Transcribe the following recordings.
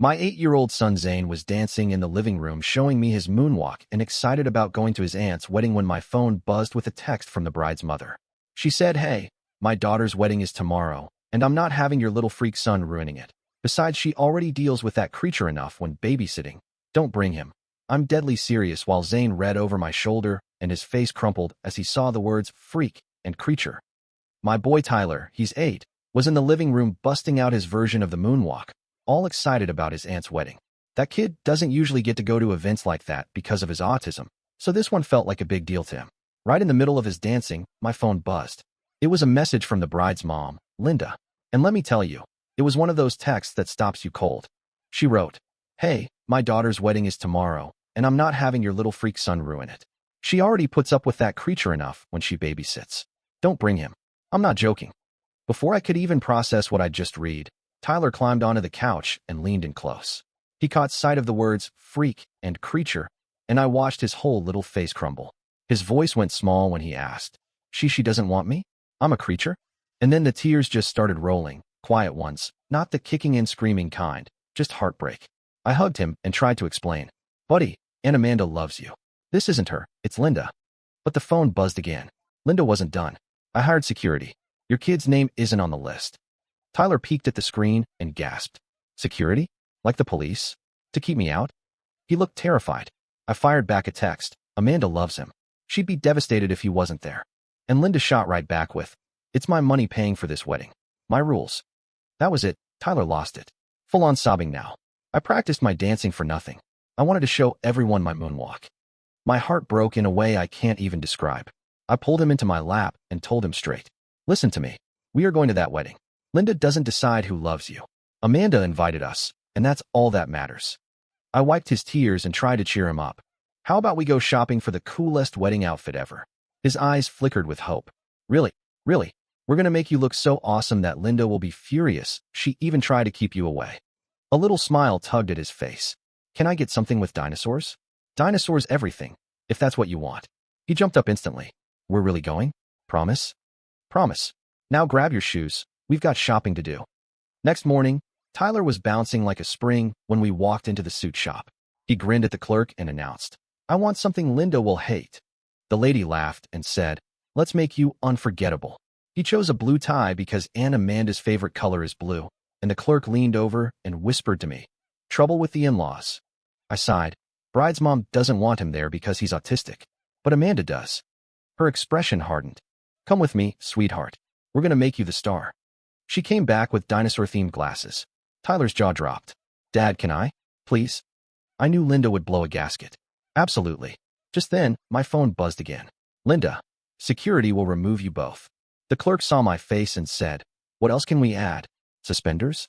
My 8-year-old son Zane was dancing in the living room showing me his moonwalk and excited about going to his aunt's wedding when my phone buzzed with a text from the bride's mother. She said, "Hey, my daughter's wedding is tomorrow, and I'm not having your little freak son ruining it. Besides, she already deals with that creature enough when babysitting. Don't bring him." I'm deadly serious while Zane read over my shoulder and his face crumpled as he saw the words freak and creature. My boy Tyler, he's 8, was in the living room busting out his version of the moonwalk, all excited about his aunt's wedding. That kid doesn't usually get to go to events like that because of his autism, so this one felt like a big deal to him. Right in the middle of his dancing, my phone buzzed. It was a message from the bride's mom, Linda. And let me tell you, it was one of those texts that stops you cold. She wrote, "Hey, my daughter's wedding is tomorrow, and I'm not having your little freak son ruin it. She already puts up with that creature enough when she babysits. Don't bring him." I'm not joking. Before I could even process what I'd just read, Tyler climbed onto the couch and leaned in close. He caught sight of the words freak and creature, and I watched his whole little face crumble. His voice went small when he asked, She doesn't want me? I'm a creature?" And then the tears just started rolling, quiet ones, not the kicking and screaming kind, just heartbreak. I hugged him and tried to explain. "Buddy, Aunt Amanda loves you. This isn't her, it's Linda." But the phone buzzed again. Linda wasn't done. "I hired security. Your kid's name isn't on the list." Tyler peeked at the screen and gasped. "Security? Like the police? To keep me out?" He looked terrified. I fired back a text. "Amanda loves him. She'd be devastated if he wasn't there." And Linda shot right back with, "It's my money paying for this wedding. My rules." That was it. Tyler lost it. Full on sobbing now. I practiced my dancing for nothing. I wanted to show everyone my moonwalk. My heart broke in a way I can't even describe. I pulled him into my lap and told him straight, "Listen to me. We are going to that wedding. Linda doesn't decide who loves you. Amanda invited us, and that's all that matters." I wiped his tears and tried to cheer him up. "How about we go shopping for the coolest wedding outfit ever?" His eyes flickered with hope. "Really? Really? We're going to make you look so awesome that Linda will be furious. She even tried to keep you away." A little smile tugged at his face. "Can I get something with dinosaurs?" "Dinosaurs everything, if that's what you want." He jumped up instantly. "We're really going? Promise?" "Promise. Now grab your shoes. We've got shopping to do." Next morning, Tyler was bouncing like a spring when we walked into the suit shop. He grinned at the clerk and announced, "I want something Linda will hate." The lady laughed and said, "Let's make you unforgettable." He chose a blue tie because Aunt Amanda's favorite color is blue, and the clerk leaned over and whispered to me, "Trouble with the in-laws." I sighed. Bride's mom doesn't want him there because he's autistic, but Amanda does. Her expression hardened. "Come with me, sweetheart. We're going to make you the star." She came back with dinosaur-themed glasses. Tyler's jaw dropped. "Dad, can I? Please?" I knew Linda would blow a gasket. "Absolutely." Just then, my phone buzzed again. "Linda, security will remove you both." The clerk saw my face and said, "What else can we add? Suspenders?"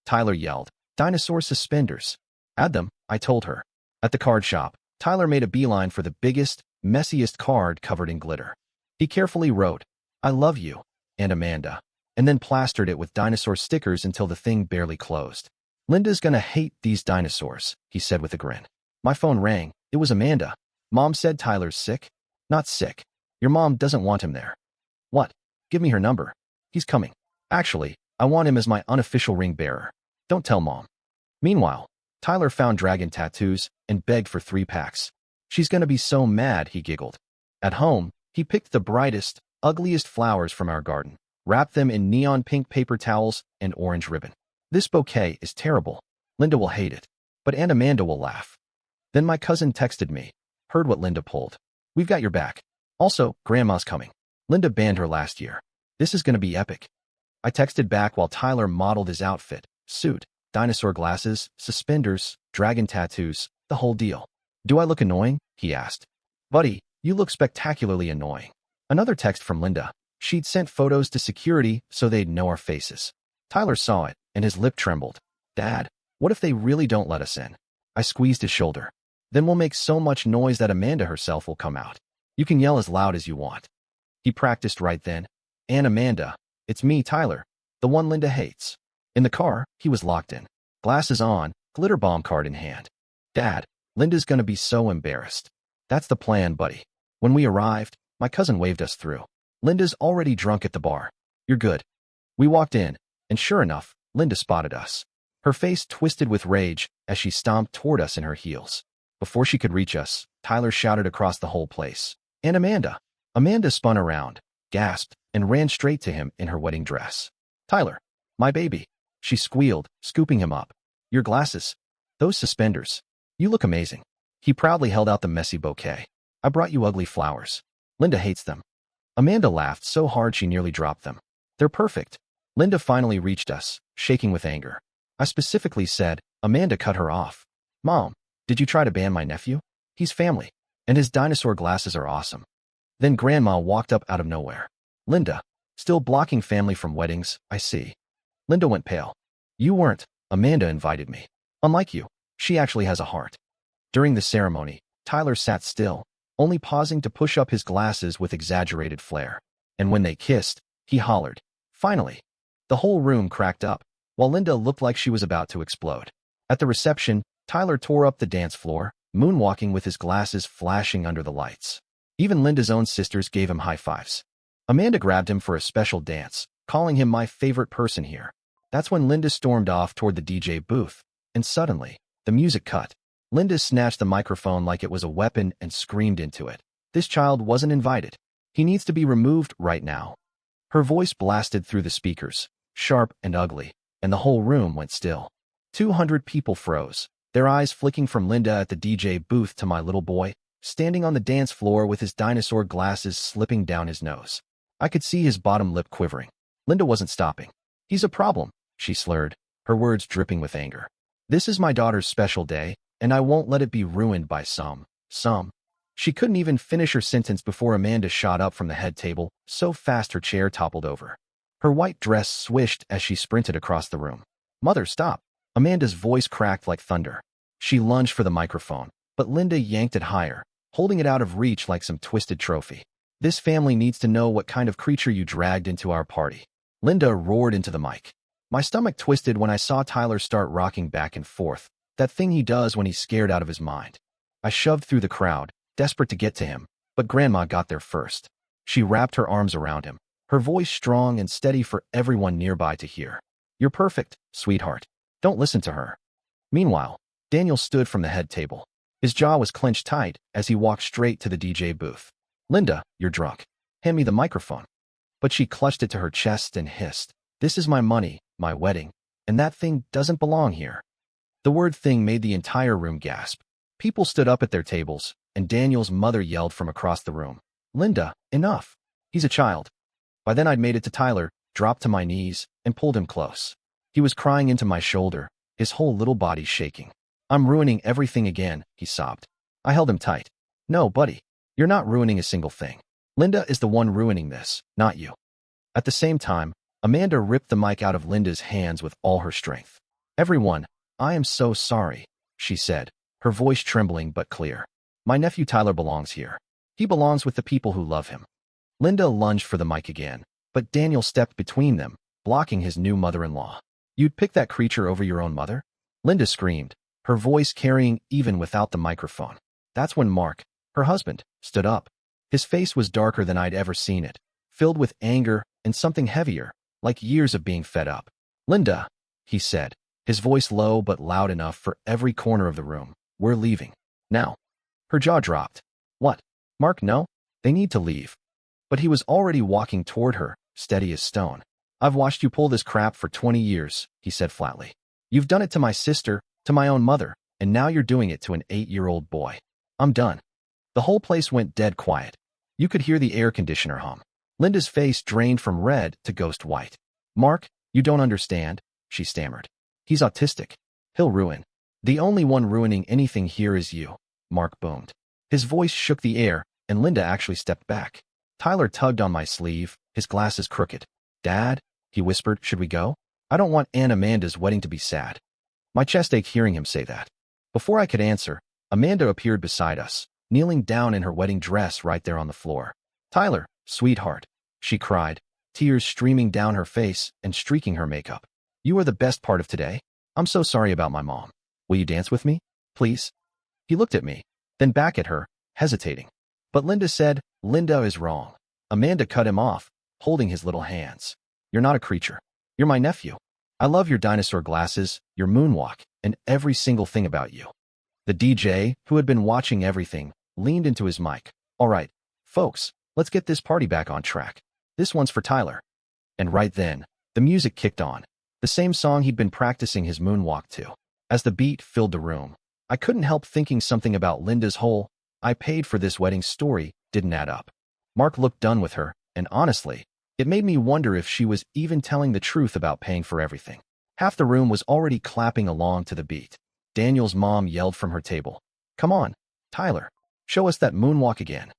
Tyler yelled, "Dinosaur suspenders." "Add them," I told her. At the card shop, Tyler made a beeline for the biggest, messiest card covered in glitter. He carefully wrote, "I love you, Aunt Amanda," and then plastered it with dinosaur stickers until the thing barely closed. "Linda's gonna hate these dinosaurs," he said with a grin. My phone rang. It was Amanda. "Mom said Tyler's sick." "Not sick. Your mom doesn't want him there." "What? Give me her number." "He's coming. Actually, I want him as my unofficial ring bearer. Don't tell Mom." Meanwhile, Tyler found dragon tattoos and begged for 3 packs. "She's gonna be so mad," he giggled. At home, he picked the brightest, ugliest flowers from our garden, wrapped them in neon pink paper towels and orange ribbon. "This bouquet is terrible. Linda will hate it, but Aunt Amanda will laugh." Then my cousin texted me, "Heard what Linda pulled. We've got your back. Also, Grandma's coming. Linda banned her last year. This is going to be epic." I texted back while Tyler modeled his outfit, suit, dinosaur glasses, suspenders, dragon tattoos, the whole deal. "Do I look annoying?" he asked. "Buddy, you look spectacularly annoying." Another text from Linda. She'd sent photos to security so they'd know our faces. Tyler saw it, and his lip trembled. "Dad, what if they really don't let us in?" I squeezed his shoulder. "Then we'll make so much noise that Amanda herself will come out. You can yell as loud as you want." He practiced right then. "Aunt Amanda, it's me, Tyler, the one Linda hates." In the car, he was locked in. Glasses on, glitter bomb card in hand. "Dad, Linda's gonna be so embarrassed." "That's the plan, buddy." When we arrived, my cousin waved us through. "Linda's already drunk at the bar. You're good." We walked in, and sure enough, Linda spotted us. Her face twisted with rage as she stomped toward us in her heels. Before she could reach us, Tyler shouted across the whole place. "And Amanda!" Amanda spun around, gasped, and ran straight to him in her wedding dress. "Tyler, my baby," she squealed, scooping him up. "Your glasses. Those suspenders. You look amazing." He proudly held out the messy bouquet. "I brought you ugly flowers. Linda hates them." Amanda laughed so hard she nearly dropped them. "They're perfect." Linda finally reached us, shaking with anger. I specifically said. Amanda cut her off. "Mom, did you try to ban my nephew? He's family, and his dinosaur glasses are awesome." Then Grandma walked up out of nowhere. "Linda, still blocking family from weddings, I see." Linda went pale. "You weren't. Amanda invited me. Unlike you, she actually has a heart." During the ceremony, Tyler sat still, only pausing to push up his glasses with exaggerated flair. And when they kissed, he hollered, "Finally!" The whole room cracked up, while Linda looked like she was about to explode. At the reception, Tyler tore up the dance floor, moonwalking with his glasses flashing under the lights. Even Linda's own sisters gave him high fives. Amanda grabbed him for a special dance, calling him my favorite person here. That's when Linda stormed off toward the DJ booth, and suddenly, the music cut. Linda snatched the microphone like it was a weapon and screamed into it. "This child wasn't invited. He needs to be removed right now." Her voice blasted through the speakers, sharp and ugly, and the whole room went still. 200 people froze, their eyes flicking from Linda at the DJ booth to my little boy, standing on the dance floor with his dinosaur glasses slipping down his nose. I could see his bottom lip quivering. Linda wasn't stopping. "He's a problem," she slurred, her words dripping with anger. "This is my daughter's special day, and I won't let it be ruined by some. She couldn't even finish her sentence before Amanda shot up from the head table, so fast her chair toppled over. Her white dress swished as she sprinted across the room. "Mother, stop!" Amanda's voice cracked like thunder. She lunged for the microphone, but Linda yanked it higher, holding it out of reach like some twisted trophy. "This family needs to know what kind of creature you dragged into our party." Linda roared into the mic. My stomach twisted when I saw Tyler start rocking back and forth, that thing he does when he's scared out of his mind. I shoved through the crowd, desperate to get to him, but Grandma got there first. She wrapped her arms around him, her voice strong and steady for everyone nearby to hear. "You're perfect, sweetheart. Don't listen to her." Meanwhile, Daniel stood from the head table. His jaw was clenched tight as he walked straight to the DJ booth. "Linda, you're drunk. Hand me the microphone." But she clutched it to her chest and hissed, "This is my money, my wedding, and that thing doesn't belong here." The word "thing" made the entire room gasp. People stood up at their tables, and Daniel's mother yelled from across the room, "Linda, enough. He's a child." By then I'd made it to Tyler, dropped to my knees, and pulled him close. He was crying into my shoulder, his whole little body shaking. "I'm ruining everything again," he sobbed. I held him tight. "No, buddy, you're not ruining a single thing. Linda is the one ruining this, not you." At the same time, Amanda ripped the mic out of Linda's hands with all her strength. "Everyone, I am so sorry," she said, her voice trembling but clear. "My nephew Tyler belongs here. He belongs with the people who love him." Linda lunged for the mic again, but Daniel stepped between them, blocking his new mother-in-law. "You'd pick that creature over your own mother?" Linda screamed, her voice carrying even without the microphone. That's when Mark, her husband, stood up. His face was darker than I'd ever seen it, filled with anger and something heavier, like years of being fed up. "Linda," he said, his voice low but loud enough for every corner of the room, "we're leaving. Now." Her jaw dropped. "What? Mark, no. They need to leave." But he was already walking toward her, steady as stone. "I've watched you pull this crap for 20 years, he said flatly. "You've done it to my sister, to my own mother, and now you're doing it to an 8-year-old boy. I'm done." The whole place went dead quiet. You could hear the air conditioner hum. Linda's face drained from red to ghost white. "Mark, you don't understand," she stammered. "He's autistic. He'll ruin. The only one ruining anything here is you," Mark boomed. His voice shook the air, and Linda actually stepped back. Tyler tugged on my sleeve, his glasses crooked. "Dad," he whispered, "should we go? I don't want Aunt Amanda's wedding to be sad." My chest ached hearing him say that. Before I could answer, Amanda appeared beside us, kneeling down in her wedding dress right there on the floor. "Tyler, sweetheart," she cried, tears streaming down her face and streaking her makeup. "You are the best part of today. I'm so sorry about my mom. Will you dance with me, please?" He looked at me, then back at her, hesitating. But Linda said, "Linda is wrong." Amanda cut him off, holding his little hands. "You're not a creature. You're my nephew. I love your dinosaur glasses, your moonwalk, and every single thing about you. The DJ, who had been watching everything, leaned into his mic. All right, folks, let's get this party back on track. This one's for Tyler. And right then, the music kicked on. The same song he'd been practicing his moonwalk to. As the beat filled the room, I couldn't help thinking something about Linda's whole "I paid for this wedding" story didn't add up. Mark looked done with her, and honestly, it made me wonder if she was even telling the truth about paying for everything. Half the room was already clapping along to the beat. Daniel's mom yelled from her table, "Come on, Tyler, show us that moonwalk again."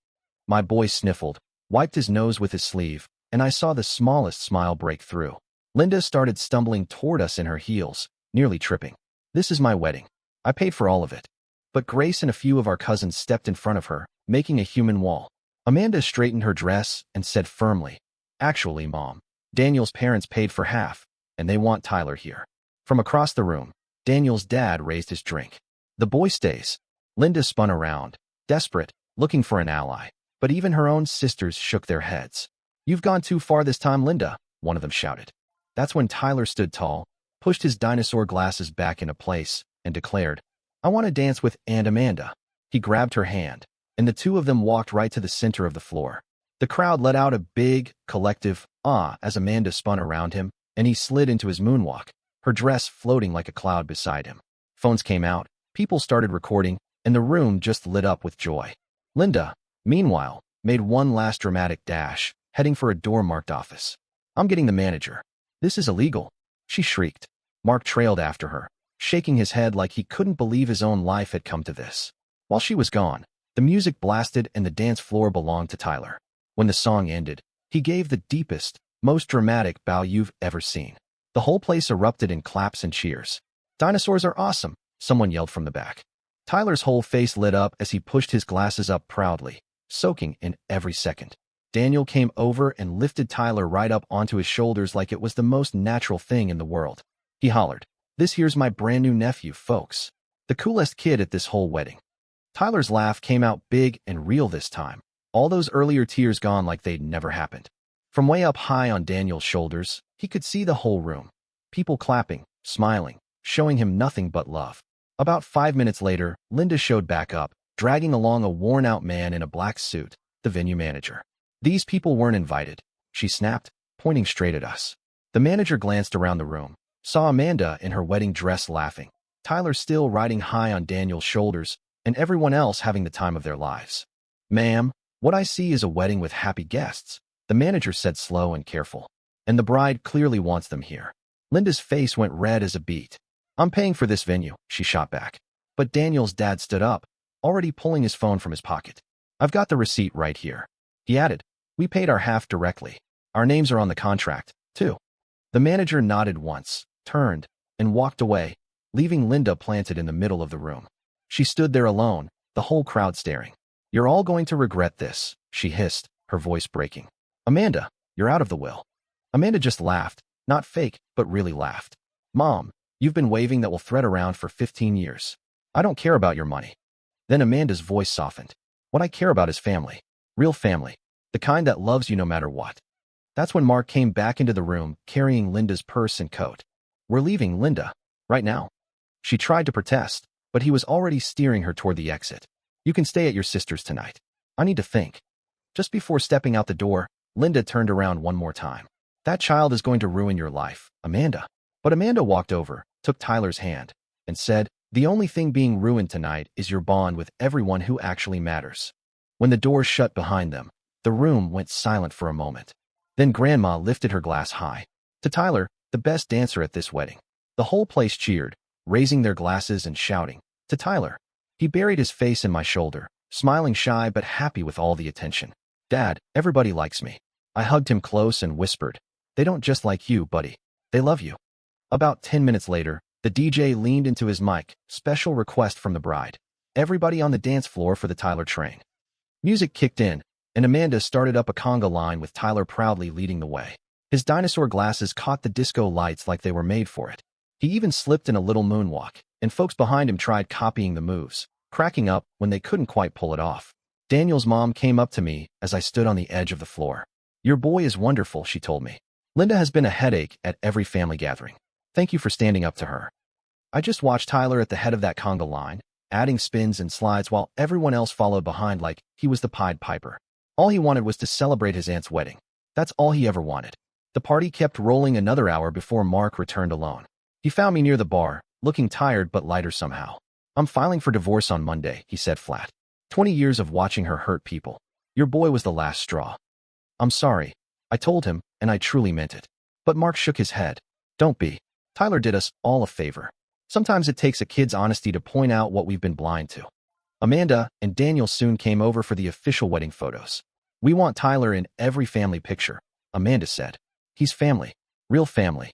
My boy sniffled, wiped his nose with his sleeve, and I saw the smallest smile break through. Linda started stumbling toward us in her heels, nearly tripping. "This is my wedding. I paid for all of it." But Grace and a few of our cousins stepped in front of her, making a human wall. Amanda straightened her dress and said firmly, "Actually, Mom, Daniel's parents paid for half, and they want Tyler here." From across the room, Daniel's dad raised his drink. "The boy stays." Linda spun around, desperate, looking for an ally, but even her own sisters shook their heads. "You've gone too far this time, Linda," one of them shouted. That's when Tyler stood tall, pushed his dinosaur glasses back into place, and declared, "I want to dance with Aunt Amanda." He grabbed her hand, and the two of them walked right to the center of the floor. The crowd let out a big, collective "ah" as Amanda spun around him, and he slid into his moonwalk, her dress floating like a cloud beside him. Phones came out, people started recording, and the room just lit up with joy. Linda, meanwhile, made one last dramatic dash, heading for a door-marked office. "I'm getting the manager. This is illegal," she shrieked. Mark trailed after her, shaking his head like he couldn't believe his own life had come to this. While she was gone, the music blasted and the dance floor belonged to Tyler. When the song ended, he gave the deepest, most dramatic bow you've ever seen. The whole place erupted in claps and cheers. "Dinosaurs are awesome," someone yelled from the back. Tyler's whole face lit up as he pushed his glasses up proudly, soaking in every second. Daniel came over and lifted Tyler right up onto his shoulders like it was the most natural thing in the world. He hollered, "This here's my brand new nephew, folks. The coolest kid at this whole wedding." Tyler's laugh came out big and real this time, all those earlier tears gone like they'd never happened. From way up high on Daniel's shoulders, he could see the whole room. People clapping, smiling, showing him nothing but love. About 5 minutes later, Linda showed back up, dragging along a worn-out man in a black suit, the venue manager. "These people weren't invited," she snapped, pointing straight at us. The manager glanced around the room, saw Amanda in her wedding dress laughing, Tyler still riding high on Daniel's shoulders, and everyone else having the time of their lives. "Ma'am, what I see is a wedding with happy guests," the manager said slow and careful. "And the bride clearly wants them here." Linda's face went red as a beet. "I'm paying for this venue," she shot back. But Daniel's dad stood up, already pulling his phone from his pocket. "I've got the receipt right here." He added, "We paid our half directly. Our names are on the contract, too." The manager nodded once, turned, and walked away, leaving Linda planted in the middle of the room. She stood there alone, the whole crowd staring. "You're all going to regret this," she hissed, her voice breaking. "Amanda, you're out of the will." Amanda just laughed, not fake, but really laughed. "Mom, you've been waving that will thread around for 15 years. I don't care about your money." Then Amanda's voice softened. "What I care about is family. Real family. The kind that loves you no matter what." That's when Mark came back into the room, carrying Linda's purse and coat. "We're leaving, Linda. Right now." She tried to protest, but he was already steering her toward the exit. "You can stay at your sister's tonight. I need to think." Just before stepping out the door, Linda turned around one more time. "That child is going to ruin your life, Amanda." But Amanda walked over, took Tyler's hand, and said, "The only thing being ruined tonight is your bond with everyone who actually matters." When the doors shut behind them, the room went silent for a moment. Then Grandma lifted her glass high. "To Tyler, the best dancer at this wedding." The whole place cheered, raising their glasses and shouting, "To Tyler." He buried his face in my shoulder, smiling shy but happy with all the attention. "Dad, everybody likes me." I hugged him close and whispered, "They don't just like you, buddy. They love you." About 10 minutes later, the DJ leaned into his mic, "Special request from the bride. Everybody on the dance floor for the Tyler train." Music kicked in, and Amanda started up a conga line with Tyler proudly leading the way. His dinosaur glasses caught the disco lights like they were made for it. He even slipped in a little moonwalk, and folks behind him tried copying the moves, cracking up when they couldn't quite pull it off. Daniel's mom came up to me as I stood on the edge of the floor. "Your boy is wonderful," she told me. "Linda has been a headache at every family gathering." Thank you for standing up to her. I just watched Tyler at the head of that conga line, adding spins and slides while everyone else followed behind like he was the Pied Piper. All he wanted was to celebrate his aunt's wedding. That's all he ever wanted. The party kept rolling another hour before Mark returned alone. He found me near the bar, looking tired but lighter somehow. I'm filing for divorce on Monday, he said flat. 20 years of watching her hurt people. Your boy was the last straw. I'm sorry. I told him, and I truly meant it. But Mark shook his head. Don't be. Tyler did us all a favor. Sometimes it takes a kid's honesty to point out what we've been blind to. Amanda and Daniel soon came over for the official wedding photos. We want Tyler in every family picture, Amanda said. He's family. Real family.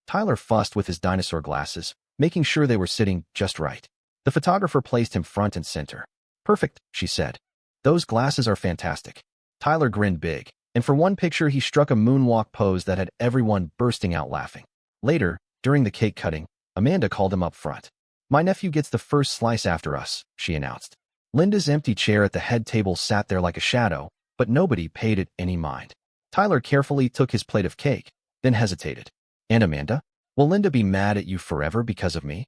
Tyler fussed with his dinosaur glasses, making sure they were sitting just right. The photographer placed him front and center. Perfect, she said. Those glasses are fantastic. Tyler grinned big, and for one picture he struck a moonwalk pose that had everyone bursting out laughing. Later, during the cake cutting, Amanda called him up front. My nephew gets the first slice after us, she announced. Linda's empty chair at the head table sat there like a shadow, but nobody paid it any mind. Tyler carefully took his plate of cake, then hesitated. And Amanda? Will Linda be mad at you forever because of me?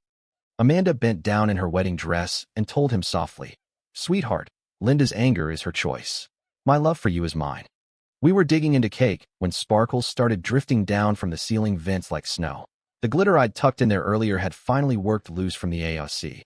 Amanda bent down in her wedding dress and told him softly, Sweetheart, Linda's anger is her choice. My love for you is mine. We were digging into cake when sparkles started drifting down from the ceiling vents like snow. The glitter I'd tucked in there earlier had finally worked loose from the AOC.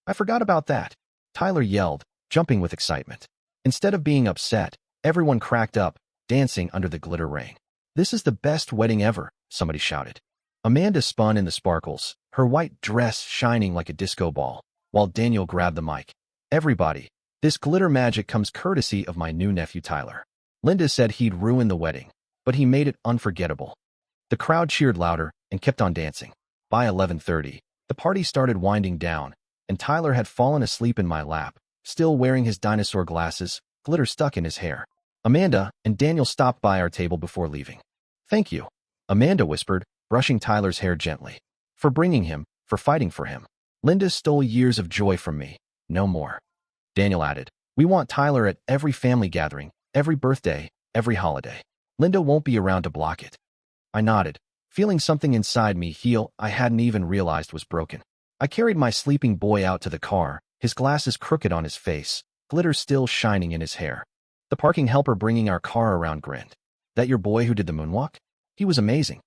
I forgot about that, Tyler yelled, jumping with excitement. Instead of being upset, everyone cracked up, dancing under the glitter rain. This is the best wedding ever, somebody shouted. Amanda spun in the sparkles, her white dress shining like a disco ball, while Daniel grabbed the mic. Everybody, this glitter magic comes courtesy of my new nephew Tyler. Linda said he'd ruin the wedding, but he made it unforgettable. The crowd cheered louder and kept on dancing. By 11:30, the party started winding down, and Tyler had fallen asleep in my lap, still wearing his dinosaur glasses, glitter stuck in his hair. Amanda and Daniel stopped by our table before leaving. Thank you, Amanda whispered, brushing Tyler's hair gently. For bringing him, for fighting for him. Linda stole years of joy from me. No more. Daniel added, we want Tyler at every family gathering, every birthday, every holiday. Linda won't be around to block it. I nodded, feeling something inside me heal I hadn't even realized was broken. I carried my sleeping boy out to the car, his glasses crooked on his face, glitter still shining in his hair. The parking helper bringing our car around grinned. That your boy who did the moonwalk? He was amazing.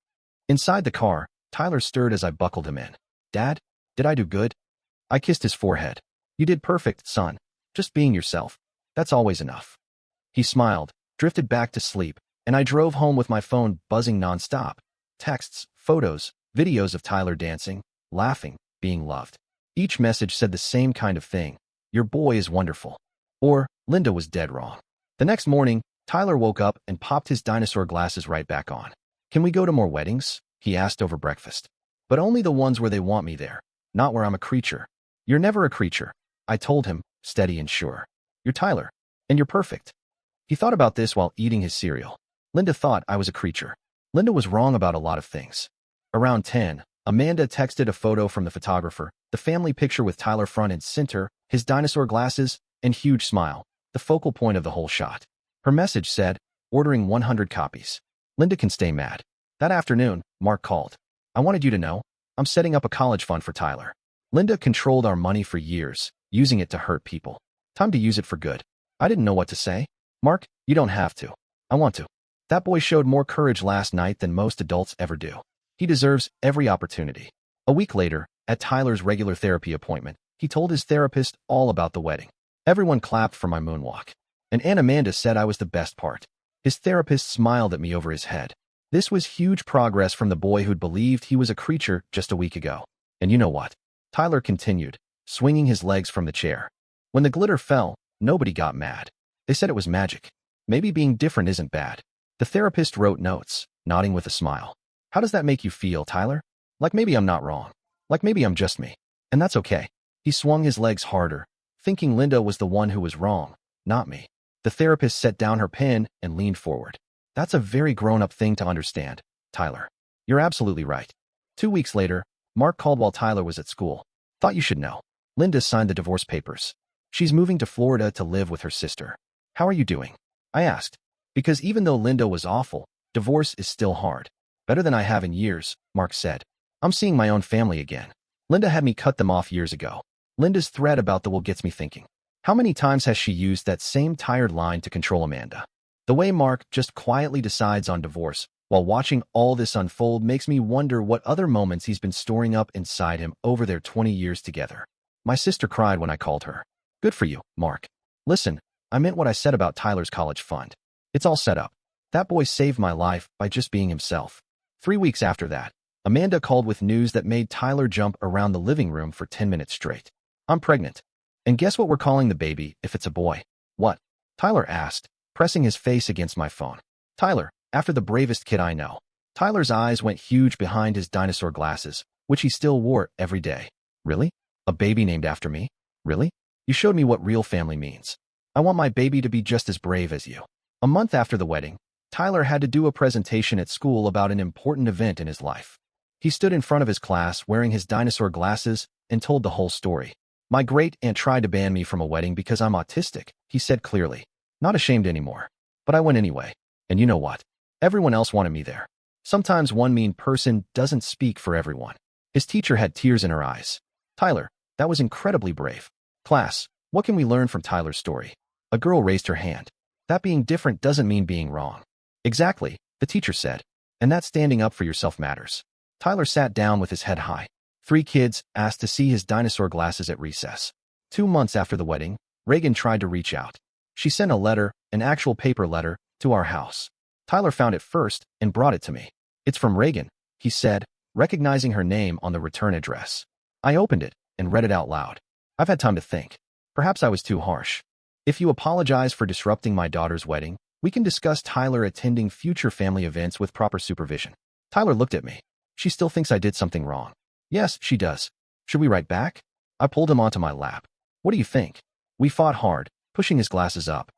Inside the car, Tyler stirred as I buckled him in. Dad, did I do good? I kissed his forehead. You did perfect, son. Just being yourself. That's always enough. He smiled, drifted back to sleep, and I drove home with my phone buzzing nonstop. Texts, photos, videos of Tyler dancing, laughing, being loved. Each message said the same kind of thing. Your boy is wonderful. Or, Linda was dead wrong. The next morning, Tyler woke up and popped his dinosaur glasses right back on. Can we go to more weddings? He asked over breakfast. But only the ones where they want me there, not where I'm a creature. You're never a creature, I told him, steady and sure. You're Tyler, and you're perfect. He thought about this while eating his cereal. Linda thought I was a creature. Linda was wrong about a lot of things. Around 10, Amanda texted a photo from the photographer, the family picture with Tyler front and center, his dinosaur glasses, and huge smile, the focal point of the whole shot. Her message said, ordering 100 copies. Linda can stay mad. That afternoon, Mark called. I wanted you to know, I'm setting up a college fund for Tyler. Linda controlled our money for years, using it to hurt people. Time to use it for good. I didn't know what to say. Mark, you don't have to. I want to. That boy showed more courage last night than most adults ever do. He deserves every opportunity. A week later, at Tyler's regular therapy appointment, he told his therapist all about the wedding. Everyone clapped for my moonwalk. And Aunt Amanda said I was the best part. His therapist smiled at me over his head. This was huge progress from the boy who'd believed he was a creature just a week ago. And you know what? Tyler continued, swinging his legs from the chair. When the glitter fell, nobody got mad. They said it was magic. Maybe being different isn't bad. The therapist wrote notes, nodding with a smile. How does that make you feel, Tyler? Like maybe I'm not wrong. Like maybe I'm just me. And that's okay. He swung his legs harder, thinking Linda was the one who was wrong, not me. The therapist set down her pen and leaned forward. That's a very grown-up thing to understand, Tyler. You're absolutely right. 2 weeks later, Mark called while Tyler was at school. Thought you should know. Linda signed the divorce papers. She's moving to Florida to live with her sister. How are you doing? I asked. Because even though Linda was awful, divorce is still hard. Better than I have in years, Mark said. I'm seeing my own family again. Linda had me cut them off years ago. Linda's threat about the will gets me thinking. How many times has she used that same tired line to control Amanda? The way Mark just quietly decides on divorce while watching all this unfold makes me wonder what other moments he's been storing up inside him over their 20 years together. My sister cried when I called her. Good for you, Mark. Listen, I meant what I said about Tyler's college fund. It's all set up. That boy saved my life by just being himself. 3 weeks after that, Amanda called with news that made Tyler jump around the living room for 10 minutes straight. I'm pregnant. And guess what we're calling the baby if it's a boy? What? Tyler asked, pressing his face against my phone. Tyler, after the bravest kid I know. Tyler's eyes went huge behind his dinosaur glasses, which he still wore every day. Really? A baby named after me? Really? You showed me what real family means. I want my baby to be just as brave as you. A month after the wedding, Tyler had to do a presentation at school about an important event in his life. He stood in front of his class wearing his dinosaur glasses and told the whole story. My great-aunt tried to ban me from a wedding because I'm autistic, he said clearly. Not ashamed anymore. But I went anyway. And you know what? Everyone else wanted me there. Sometimes one mean person doesn't speak for everyone. His teacher had tears in her eyes. Tyler, that was incredibly brave. Class, what can we learn from Tyler's story? A girl raised her hand. That being different doesn't mean being wrong. Exactly, the teacher said. And that standing up for yourself matters. Tyler sat down with his head high. 3 kids asked to see his dinosaur glasses at recess. 2 months after the wedding, Reagan tried to reach out. She sent a letter, an actual paper letter, to our house. Tyler found it first and brought it to me. It's from Reagan, he said, recognizing her name on the return address. I opened it and read it out loud. I've had time to think. Perhaps I was too harsh. If you apologize for disrupting my daughter's wedding, we can discuss Tyler attending future family events with proper supervision. Tyler looked at me. She still thinks I did something wrong. Yes, she does. Should we write back? I pulled him onto my lap. What do you think? We fought hard, pushing his glasses up.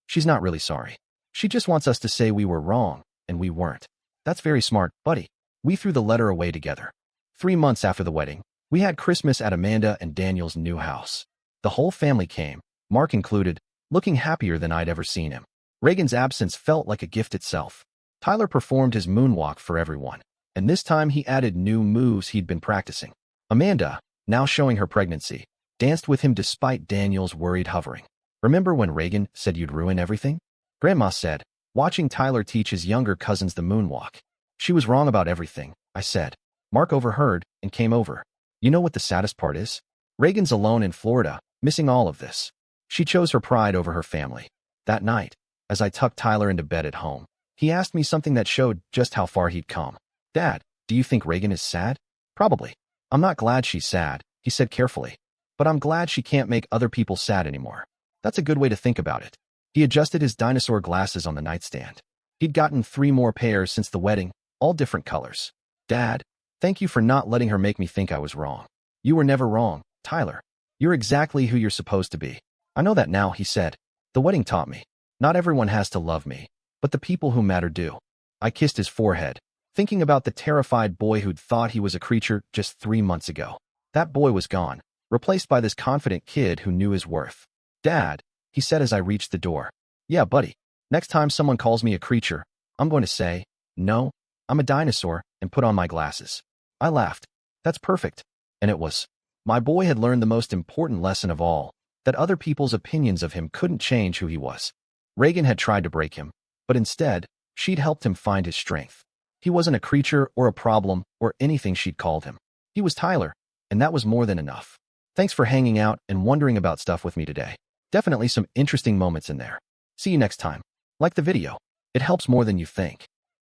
She's not really sorry. She just wants us to say we were wrong, and we weren't. That's very smart, buddy. We threw the letter away together. 3 months after the wedding, we had Christmas at Amanda and Daniel's new house. The whole family came, Mark included, looking happier than I'd ever seen him. Reagan's absence felt like a gift itself. Tyler performed his moonwalk for everyone, and this time he added new moves he'd been practicing. Amanda, now showing her pregnancy, danced with him despite Daniel's worried hovering. Remember when Reagan said you'd ruin everything? Grandma said, watching Tyler teach his younger cousins the moonwalk. She was wrong about everything, I said. Mark overheard and came over. You know what the saddest part is? Reagan's alone in Florida, missing all of this. She chose her pride over her family. That night, as I tucked Tyler into bed at home, he asked me something that showed just how far he'd come. Dad, do you think Reagan is sad? Probably. I'm not glad she's sad, he said carefully. But I'm glad she can't make other people sad anymore. That's a good way to think about it. He adjusted his dinosaur glasses on the nightstand. He'd gotten 3 more pairs since the wedding, all different colors. Dad, thank you for not letting her make me think I was wrong. You were never wrong, Tyler. You're exactly who you're supposed to be. I know that now, he said. The wedding taught me. Not everyone has to love me, but the people who matter do. I kissed his forehead, thinking about the terrified boy who'd thought he was a creature just 3 months ago. That boy was gone, replaced by this confident kid who knew his worth. Dad, he said as I reached the door. Yeah, buddy. Next time someone calls me a creature, I'm going to say, no, I'm a dinosaur, and put on my glasses. I laughed. That's perfect. And it was. My boy had learned the most important lesson of all, that other people's opinions of him couldn't change who he was. Reagan had tried to break him, but instead, she'd helped him find his strength. He wasn't a creature or a problem or anything she'd called him. He was Tyler, and that was more than enough. Thanks for hanging out and wondering about stuff with me today. Definitely some interesting moments in there. See you next time. Like the video. It helps more than you think.